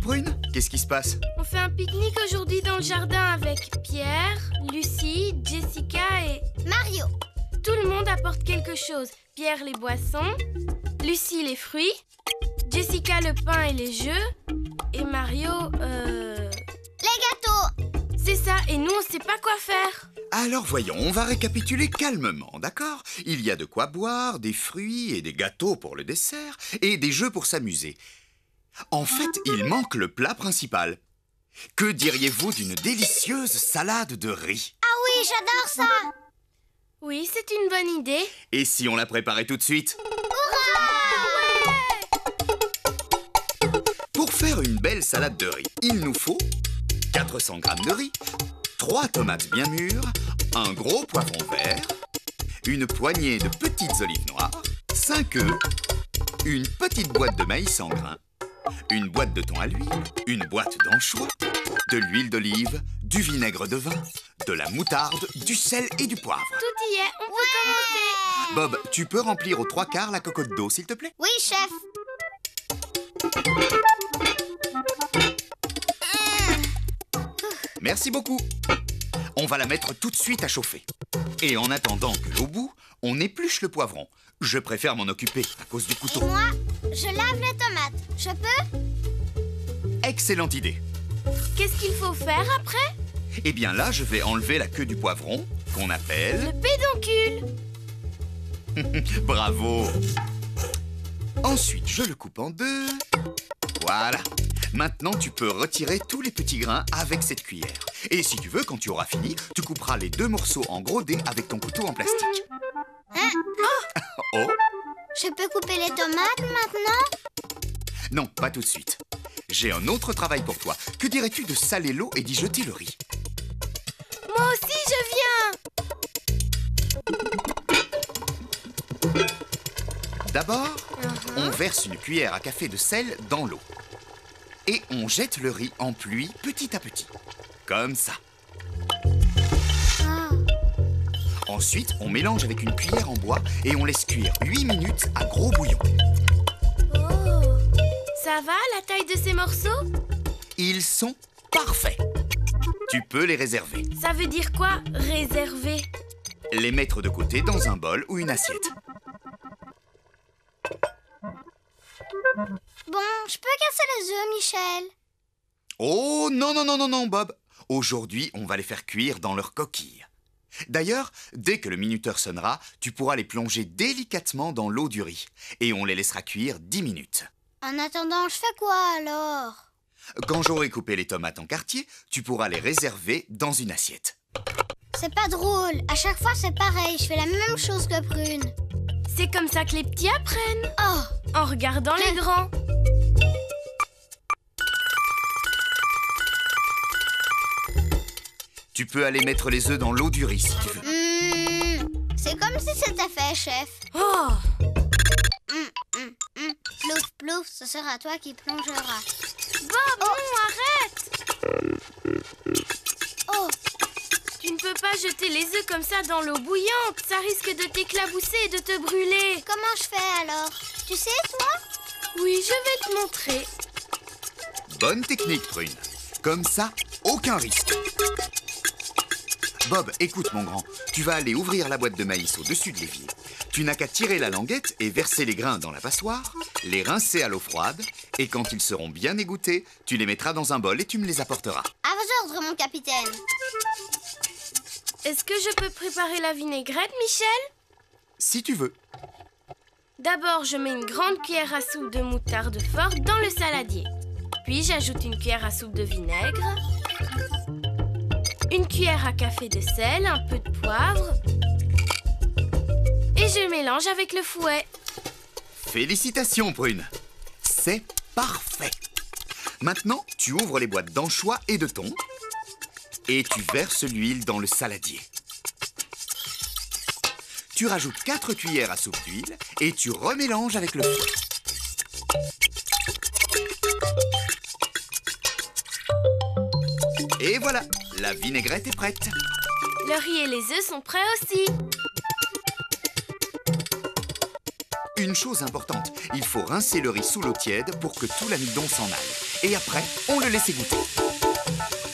Prune? Qu'est-ce qui se passe? On fait un pique-nique aujourd'hui dans le jardin avec Pierre, Lucie, Jessica et... Mario. Tout le monde apporte quelque chose. Pierre les boissons, Lucie les fruits, Jessica le pain et les jeux, et Mario, Les gâteaux. c'est ça, et nous on sait pas quoi faire. Alors voyons, on va récapituler calmement, d'accord? Il y a de quoi boire, des fruits et des gâteaux pour le dessert, et des jeux pour s'amuser. En fait, il manque le plat principal. Que diriez-vous d'une délicieuse salade de riz? Ah oui, j'adore ça. Oui, c'est une bonne idée. Et si on la préparait tout de suite? Pour faire une belle salade de riz, il nous faut 400 g de riz, 3 tomates bien mûres, un gros poivron vert, une poignée de petites olives noires, 5 œufs, une petite boîte de maïs en grains, une boîte de thon à l'huile, une boîte d'anchois, de l'huile d'olive, du vinaigre de vin, de la moutarde, du sel et du poivre. Tout y est, on peut commencer. Bob, tu peux remplir aux 3/4 la cocotte d'eau, s'il te plaît? Oui, chef. Merci beaucoup. On va la mettre tout de suite à chauffer. Et en attendant que l'eau bout, on épluche le poivron. Je préfère m'en occuper à cause du Et couteau. moi, je lave les tomates. Je peux? Excellente idée. Qu'est-ce qu'il faut faire après? Eh bien là, je vais enlever la queue du poivron, qu'on appelle... Le pédoncule. Bravo. Ensuite, je le coupe en deux. Voilà. Maintenant, tu peux retirer tous les petits grains avec cette cuillère. Et si tu veux, quand tu auras fini, tu couperas les 2 morceaux en gros dés avec ton couteau en plastique. Oh, Je peux couper les tomates maintenant? non, pas tout de suite. J'ai un autre travail pour toi. Que dirais-tu de saler l'eau et d'y jeter le riz? Moi aussi, je viens. D'abord, on verse une cuillère à café de sel dans l'eau. Et on jette le riz en pluie petit à petit. Comme ça. Ah. Ensuite, on mélange avec une cuillère en bois et on laisse cuire 8 minutes à gros bouillon. Oh. Ça va, la taille de ces morceaux? Ils sont parfaits. Tu peux les réserver. Ça veut dire quoi, réserver? Les mettre de côté dans un bol ou une assiette. Bon, je peux casser les œufs, Michel. Oh non, non, non, non, non, Bob. Aujourd'hui, on va les faire cuire dans leur coquille. D'ailleurs, dès que le minuteur sonnera, tu pourras les plonger délicatement dans l'eau du riz. Et on les laissera cuire 10 minutes. En attendant, je fais quoi alors? Quand j'aurai coupé les tomates en quartiers, tu pourras les réserver dans une assiette. C'est pas drôle. À chaque fois, c'est pareil. Je fais la même chose que Prune. C'est comme ça que les petits apprennent. Oh, En regardant les grands. Tu peux aller mettre les œufs dans l'eau du riz si tu veux. c'est comme si c'était fait, chef. Oh. Plouf, plouf, ce sera toi qui plongeras. Bob, non, arrête. Oh, Tu ne peux pas jeter les œufs comme ça dans l'eau bouillante. Ça risque de t'éclabousser et de te brûler. comment je fais alors? Tu sais, toi? Oui, je vais te montrer. Bonne technique, Prune. Comme ça, aucun risque. Bob, écoute mon grand, tu vas aller ouvrir la boîte de maïs au-dessus de l'évier. Tu n'as qu'à tirer la languette et verser les grains dans la passoire, les rincer à l'eau froide, et quand ils seront bien égouttés, tu les mettras dans un bol et tu me les apporteras. À vos ordres, mon capitaine. Est-ce que je peux préparer la vinaigrette, Michel? Si tu veux. D'abord, je mets une grande cuillère à soupe de moutarde forte dans le saladier. Puis, j'ajoute une cuillère à soupe de vinaigre, une cuillère à café de sel, un peu de poivre. Et je mélange avec le fouet. Félicitations, Prune. C'est parfait. Maintenant, tu ouvres les boîtes d'anchois et de thon et tu verses l'huile dans le saladier. Tu rajoutes 4 cuillères à soupe d'huile et tu remélanges avec le fouet. Et voilà, la vinaigrette est prête. Le riz et les œufs sont prêts aussi. Une chose importante, il faut rincer le riz sous l'eau tiède pour que tout l'amidon s'en aille. Et après, on le laisse égoutter.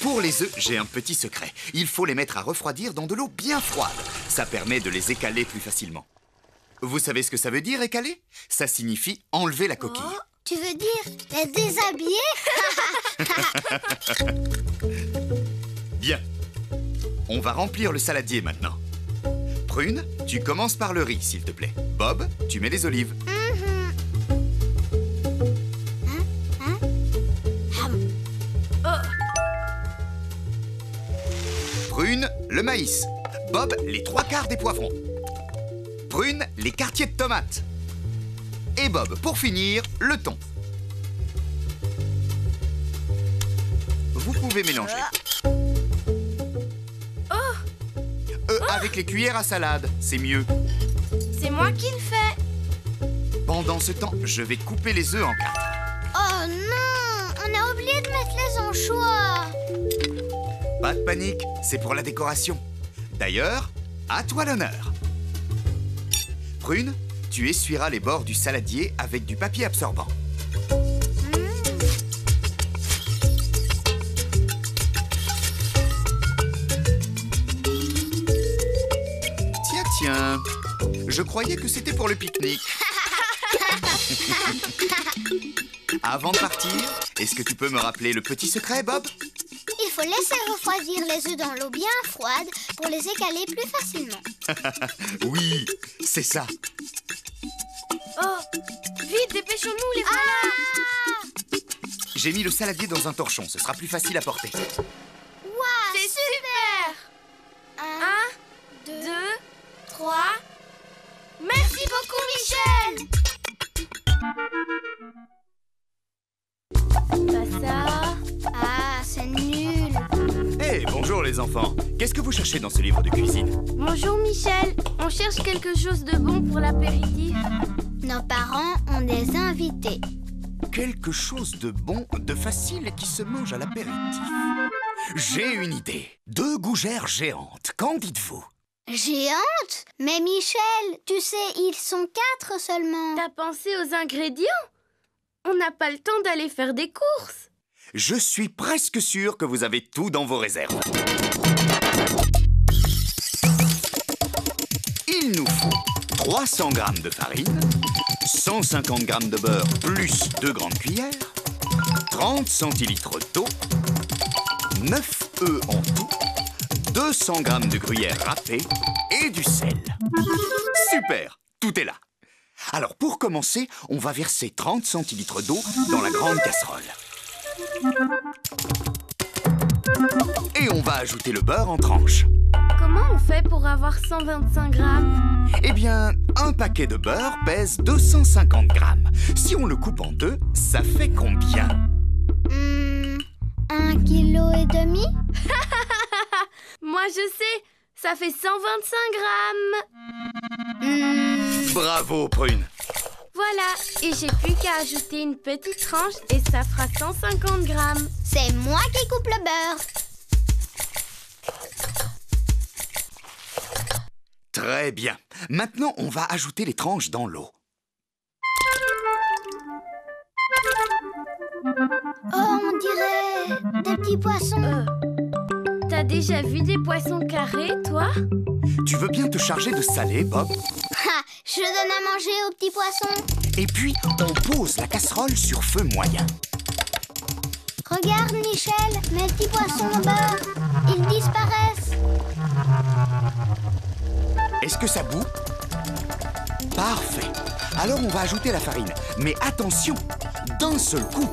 Pour les œufs, j'ai un petit secret. Il faut les mettre à refroidir dans de l'eau bien froide. Ça permet de les écaler plus facilement. Vous savez ce que ça veut dire, écaler? Ça signifie enlever la coquille. Oh, tu veux dire les déshabiller? Bien. On va remplir le saladier maintenant. Prune, tu commences par le riz, s'il te plaît. Bob, tu mets les olives. Prune, le maïs. Bob, les 3/4 des poivrons. Prune, les quartiers de tomates. Et Bob, pour finir, le thon. Vous pouvez mélanger. Avec les cuillères à salade, c'est mieux. C'est moi qui le fais. Pendant ce temps, je vais couper les œufs en 4. Oh non, on a oublié de mettre les anchois. Pas de panique, c'est pour la décoration. D'ailleurs, à toi l'honneur. Prune, tu essuieras les bords du saladier avec du papier absorbant. Tiens, je croyais que c'était pour le pique-nique. Avant de partir, est-ce que tu peux me rappeler le petit secret, Bob? Il faut laisser refroidir les œufs dans l'eau bien froide pour les écaler plus facilement. Oui, c'est ça. Oh, vite, dépêchons-nous, les voilà. J'ai mis le saladier dans un torchon, ce sera plus facile à porter. Waouh, C'est super. 1, 2, 3. Merci beaucoup, Michel. Pas ça. Ah, c'est nul. Hey, bonjour les enfants. Qu'est-ce que vous cherchez dans ce livre de cuisine? Bonjour, Michel. On cherche quelque chose de bon pour l'apéritif. Nos parents ont des invités. Quelque chose de bon, de facile et qui se mange à l'apéritif. J'ai une idée. 2 gougères géantes. Qu'en dites-vous? Géante? Mais Michel, tu sais, ils sont 4 seulement. T'as pensé aux ingrédients? On n'a pas le temps d'aller faire des courses. Je suis presque sûr que vous avez tout dans vos réserves. Il nous faut 300 g de farine, 150 g de beurre plus 2 grandes cuillères, 30 centilitres d'eau, 9 œufs en tout, 200 g de gruyère râpée et du sel. Super, tout est là. Alors pour commencer, on va verser 30 centilitres d'eau dans la grande casserole. Et on va ajouter le beurre en tranches. Comment on fait pour avoir 125 grammes? Eh bien, un paquet de beurre pèse 250 grammes. Si on le coupe en 2, ça fait combien? 1,5 kg. Moi, je sais. Ça fait 125 grammes. Bravo, Prune. Voilà. Et j'ai plus qu'à ajouter une petite tranche et ça fera 150 grammes. C'est moi qui coupe le beurre. Très bien. Maintenant, on va ajouter les tranches dans l'eau. Oh, on dirait des petits poissons. T'as déjà vu des poissons carrés, toi? Tu veux bien te charger de saler, Bob? Ha, je donne à manger aux petits poissons. Et puis, on pose la casserole sur feu moyen. Regarde, Michel, mes petits poissons au beurre. Ils disparaissent. Est-ce que ça bout? Parfait. Alors, on va ajouter la farine. Mais attention, d'un seul coup.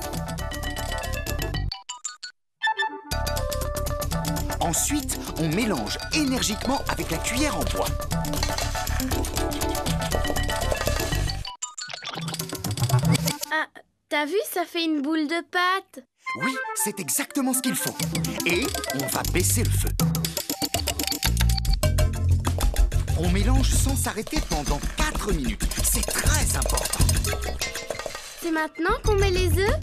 Ensuite, on mélange énergiquement avec la cuillère en bois. Ah, t'as vu, ça fait une boule de pâte. Oui, c'est exactement ce qu'il faut. Et on va baisser le feu. On mélange sans s'arrêter pendant 4 minutes. C'est très important. C'est maintenant qu'on met les œufs?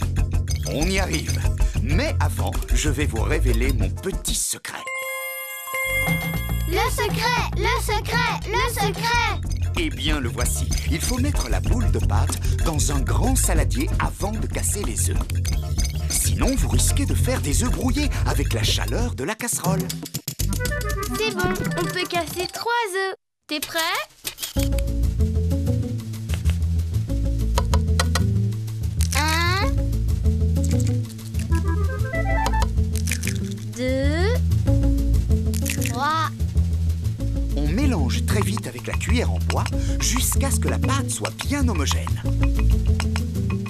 On y arrive. Mais avant, je vais vous révéler mon petit secret. Le secret, le secret, le secret. Eh bien, le voici. Il faut mettre la boule de pâte dans un grand saladier avant de casser les œufs. Sinon, vous risquez de faire des œufs brouillés avec la chaleur de la casserole. C'est bon, on peut casser 3 œufs. T'es prêt? 1, 2, 3. On mélange très vite avec la cuillère en bois jusqu'à ce que la pâte soit bien homogène.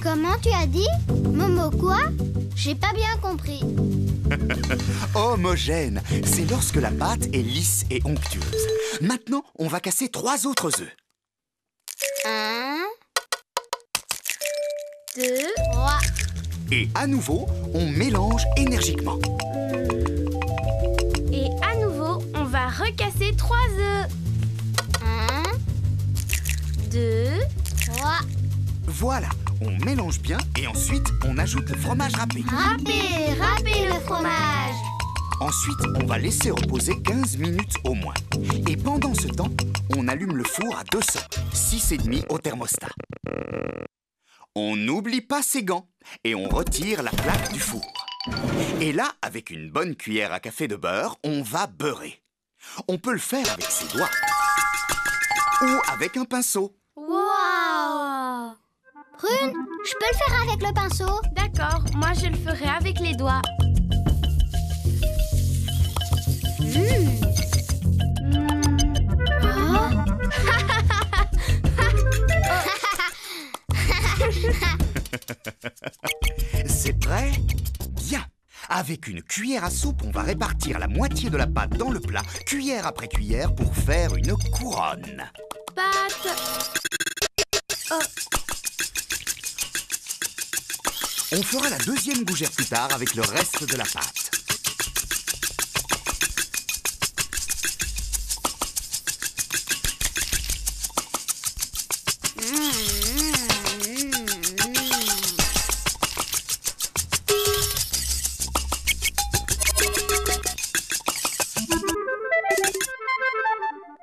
Comment tu as dit? Momo quoi? J'ai pas bien compris. Homogène, c'est lorsque la pâte est lisse et onctueuse. Maintenant, on va casser 3 autres œufs. 1, 2, 3. Et à nouveau, on mélange énergiquement. et à nouveau, on va recasser 3 œufs. 1, 2, 3. Voilà, on mélange bien et ensuite, on ajoute le fromage râpé. Râpez, râpez le fromage. Ensuite, on va laisser reposer 15 minutes au moins. Et pendant ce temps, on allume le four à 200, 6,5 au thermostat. On n'oublie pas ses gants et on retire la plaque du four. Et là, avec une bonne cuillère à café de beurre, on va beurrer. On peut le faire avec ses doigts ou avec un pinceau. wow! Prune, je peux le faire avec le pinceau? D'accord, moi je le ferai avec les doigts. C'est prêt? Bien. Avec une cuillère à soupe, on va répartir la moitié de la pâte dans le plat, cuillère après cuillère, pour faire une couronne. Pâte. On fera la deuxième gougère plus tard avec le reste de la pâte.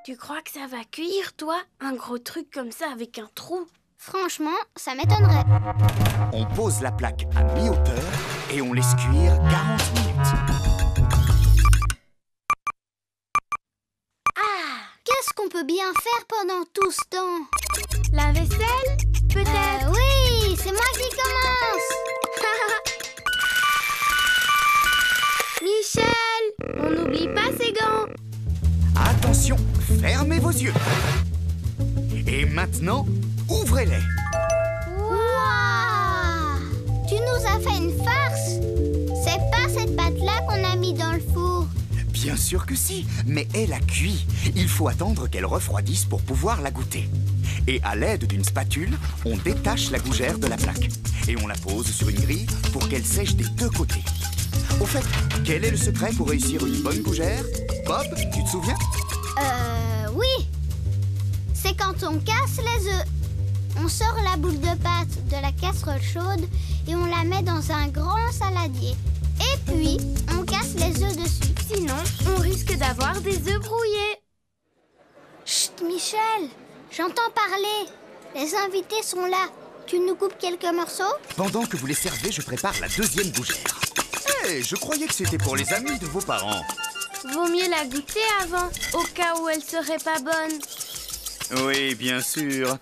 Tu crois que ça va cuire, toi? Un gros truc comme ça avec un trou? Franchement, ça m'étonnerait. On pose la plaque à mi-hauteur et on laisse cuire 40 minutes. Ah! Qu'est-ce qu'on peut bien faire pendant tout ce temps? La vaisselle? Peut-être? Oui, c'est moi qui commence. Michel! On n'oublie pas ses gants! Attention, fermez vos yeux. Et maintenant, ouvrez-les. Waouh! Tu nous as fait une farce. C'est pas cette pâte-là qu'on a mis dans le four. Bien sûr que si, mais elle a cuit. Il faut attendre qu'elle refroidisse pour pouvoir la goûter. Et à l'aide d'une spatule, on détache la gougère de la plaque. Et on la pose sur une grille pour qu'elle sèche des deux côtés. Au fait, quel est le secret pour réussir une bonne gougère? Bob, tu te souviens? Oui. C'est quand on casse les œufs. On sort la boule de pâte de la casserole chaude et on la met dans un grand saladier. Et puis, on casse les œufs dessus. Sinon, on risque d'avoir des œufs brouillés. Chut, Michel, j'entends parler. Les invités sont là. Tu nous coupes quelques morceaux? Pendant que vous les servez, je prépare la deuxième gougère. Hé, je croyais que c'était pour les amis de vos parents. Vaut mieux la goûter avant, au cas où elle serait pas bonne. Oui, bien sûr.